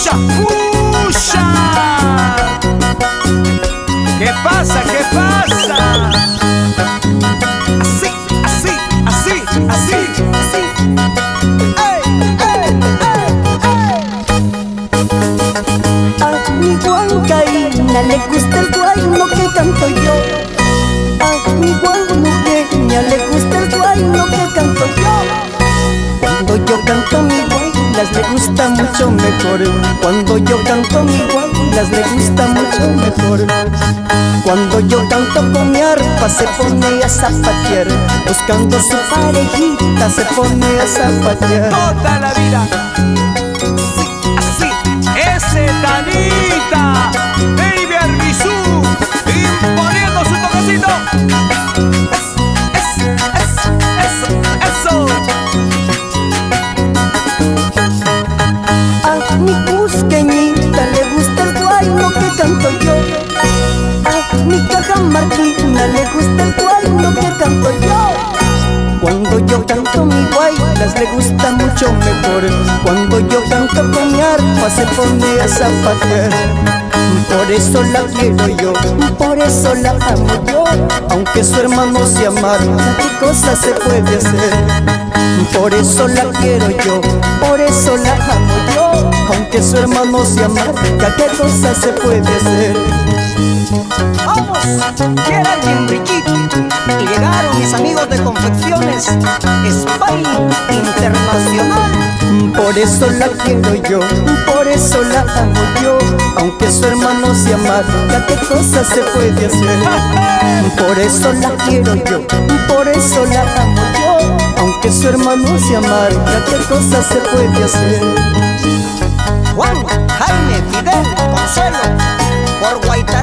¡Pusha! ¡Pusha! ¿Qué pasa? ¿Qué pasa? Así, así, así, así, así. ¡Ey, ey, ey, ey! A mi huancaína le gusta el guayno que canto yo. A mi guanuqueña le gusta el guayno que canto yo. Cuando yo canto mi guaynas le gusta mucho mejor. Cuando yo canto mi guaynas le gusta mucho mejor. Cuando yo canto con mi arpa se pone a zapatear. Buscando su parejita se pone a zapatear. Toda la vida. Así, así. Ese Tanita, Baby Arbizu, imponiendo su toquecito. Eso. A mi cusqueñita le gusta el guayno que canto yo. A mi cajamarquina le gusta el guayno que canto yo. Cuando yo canto mi guaynas le gusta mucho mejor. Cuando yo canto con mi arpa se pone a zapatear. Por eso la quiero yo, por eso la amo yo. Aunque su hermano sea amarga, ¿qué cosa se puede hacer? Por eso la quiero yo, por eso la amo yo. Aunque su hermano sea amarga, ¿qué cosa se puede hacer? Vamos, quiera alguien briquito. Y llegaron mis amigos de Confecciones Spain Internacional. Por eso la quiero yo, por eso la amo yo. Aunque su hermano sea amarga, ¿qué cosa se puede hacer? Por eso la quiero yo, por eso la amo yo. Aunque su hermano sea amarga, ¿qué cosa se puede hacer? Juan, Jaime, Fidel, Consuelo, por Guaitá